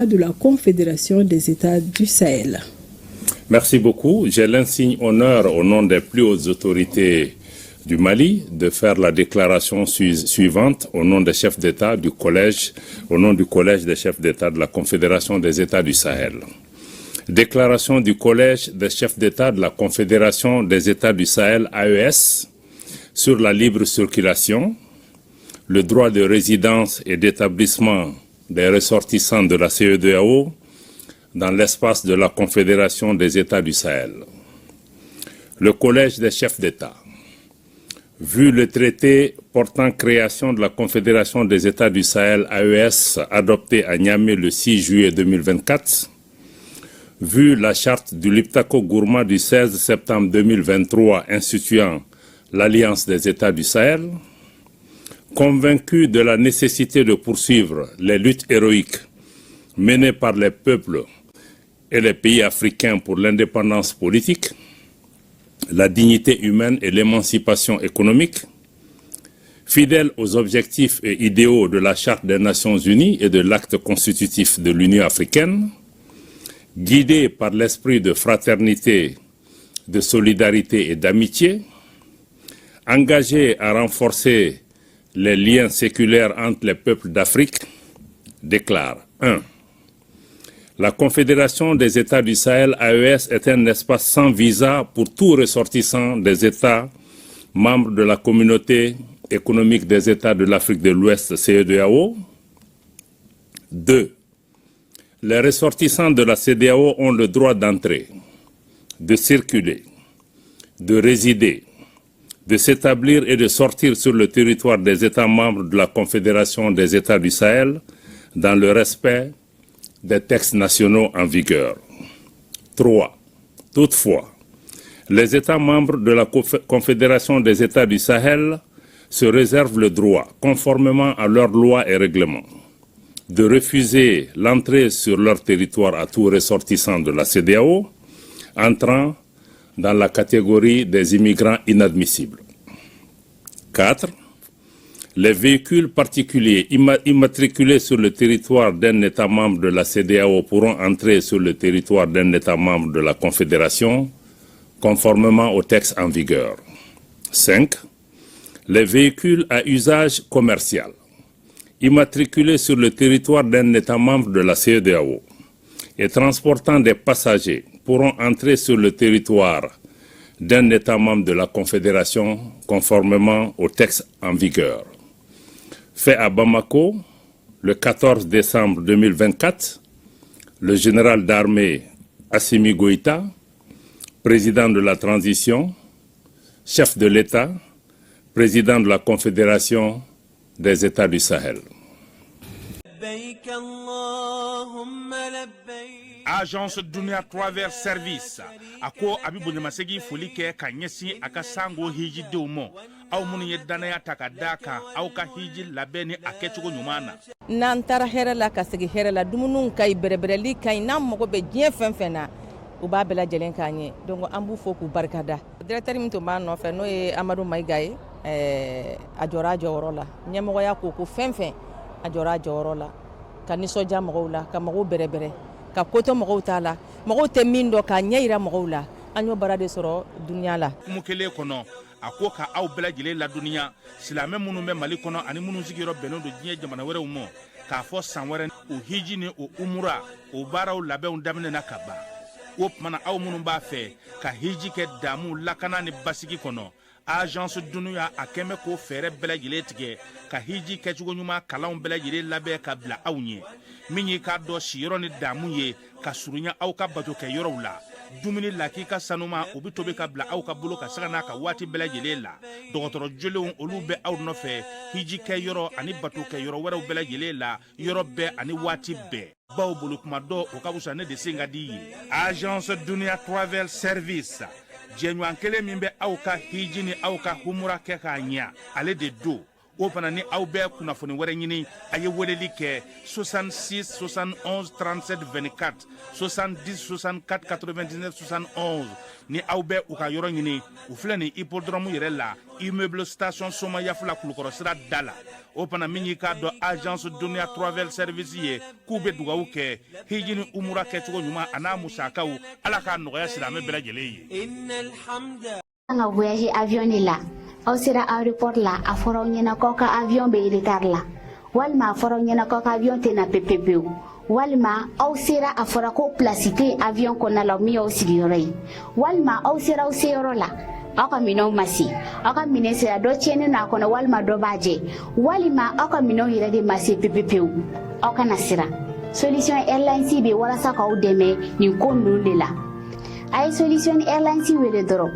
de la Confédération des États du Sahel. Merci beaucoup. J'ai l'insigne honneur au nom des plus hautes autorités du Mali de faire la déclaration suivante au nom des chefs d'État du collège, au nom du collège des chefs d'État de la Confédération des États du Sahel. Déclaration du collège des chefs d'État de la Confédération des États du Sahel AES sur la libre circulation, le droit de résidence et d'établissement des ressortissants de la CEDEAO dans l'espace de la Confédération des États du Sahel. Le collège des chefs d'État, vu le traité portant création de la Confédération des États du Sahel AES adopté à Niamey le 6 juillet 2024, vu la charte du Liptako Gourma du 16 septembre 2023 instituant l'Alliance des États du Sahel, convaincu de la nécessité de poursuivre les luttes héroïques menées par les peuples et les pays africains pour l'indépendance politique, la dignité humaine et l'émancipation économique, fidèle aux objectifs et idéaux de la Charte des Nations Unies et de l'acte constitutif de l'Union africaine, guidé par l'esprit de fraternité, de solidarité et d'amitié, engagé à renforcer les liens séculaires entre les peuples d'Afrique, déclare 1. La Confédération des États du Sahel AES est un espace sans visa pour tout ressortissant des États membres de la Communauté économique des États de l'Afrique de l'Ouest CEDEAO. 2. Les ressortissants de la CEDEAO ont le droit d'entrer, de circuler, de résider, de s'établir et de sortir sur le territoire des États membres de la Confédération des États du Sahel dans le respect des textes nationaux en vigueur. 3. Toutefois, les États membres de la Confédération des États du Sahel se réservent le droit, conformément à leurs lois et règlements, de refuser l'entrée sur leur territoire à tout ressortissant de la CEDEAO entrant dans la catégorie des immigrants inadmissibles. 4. Les véhicules particuliers immatriculés sur le territoire d'un État membre de la CEDEAO pourront entrer sur le territoire d'un État membre de la Confédération, conformément aux textes en vigueur. 5. Les véhicules à usage commercial, immatriculés sur le territoire d'un État membre de la CEDEAO et transportant des passagers pourront entrer sur le territoire d'un État membre de la Confédération, conformément aux textes en vigueur. Fait à Bamako, le 14 décembre 2024, le général d'armée Assimi Goïta, président de la transition, chef de l'État, président de la Confédération des États du Sahel. Agence Dunia Travel Service ako abibu nyamasegi folike ka nyesi aka sango hiji deumo aw munu yedana taka daka aw ka hiji labeni akechugo nyumana nan tara hera la ka segi hera la dumunun kay berebereli kay nam mako be jien fenfena u ba bela jelen kanye donc ambu foku barkada directeur mi to man no fe no e Amadou Maïgaye ajora joro la nyamo ya ko fenfen ajora joro la kaniso jamo la ka mago berebere ka koto mɔgɔw t'a la mɔgɔw tɛ min dɔ ka ɲɛ yira mɔgɔw la an y'o bara de sɔrɔ duniya la kumukele kɔnɔ a ko ka aw bɛɛ lajɛlen la duniya silamɛ minnu bɛ Mali kɔnɔ ani minnu sigiyɔrɔ bɛnnen don diɲɛ jamana wɛrɛw ma k'a fɔ san wɛrɛ o hiji ni o umura o baaraw labɛnw daminɛna ka ban o tumana aw minnu b'a fɛ ka hiji kɛ damu lakana ni basigi kɔnɔ agence Dunuya a kɛmɛ ko fɛɛrɛ bɛɛ lajɛlen tigɛ ka hiji kɛcogo ɲuman kalanw bɛɛ lajɛlen labɛn ka bila aw ɲɛ min y'i k'a dɔn siyɔrɔ ni damu ye ka surunya aw ka bato kɛ yɔrɔw la dumuni lak'i ka sanuma o bi tobi ka bila aw ka bolo ka saga n'a ka waati bɛɛ lajɛlen la dɔgɔtɔrɔ jolenw olu bɛ aw nɔfɛ hiji kɛ yɔrɔ ani bato kɛ yɔrɔ wɛrɛw bɛɛ lajɛlen la yɔrɔ bɛɛ ani waati bɛɛ baw bolo kuma dɔ o ka fusa ne de sen ka di ye agence Dunia Travel Service jɛɲɔgɔn kelen min bɛ aw ka hiji ni aw ka humura kɛ k'a ɲɛ ale de do o fana ni aw bɛɛ kunnafoni wɛrɛ ɲini a ye weleli kɛ 66 71 37 24 70 64 99 71 ni aw bɛɛ u ka yɔrɔ ɲini u filɛ ni hippodrome yɛrɛ la immeuble station Soma Yafula Kulukɔrɔ sira da la o fana min y'i k'a dɔn agence Dunuya Travel Service ye k'u bɛ dugawu kɛ hiji ni umura kɛcogo ɲuman a n'a musakaw ala k'a nɔgɔya silamɛ bɛɛ lajɛlen ye. An ka voyage avion de la aw sera aéroport la a fɔra aw ɲɛna k'aw ka avion bɛ retard la walima a fɔra aw ɲɛna k'aw ka avion tɛna pepepewu walima aw sera a fɔra ko place tɛ avion kɔnɔna la min y'aw sigiyɔrɔ ye walima aw sera aw seyɔrɔ la aw ka minɛnw ma se aw ka minɛn sera dɔ tiɲɛnen n'a kɔnɔ walima dɔ b'a jɛ walima aw ka minɛnw yɛrɛ de ma se pepepewu aw kana siran Solution Airlines bɛ walasa k'aw dɛmɛ nin ko ninnu de la a ye Solution Airlines wele dɔrɔn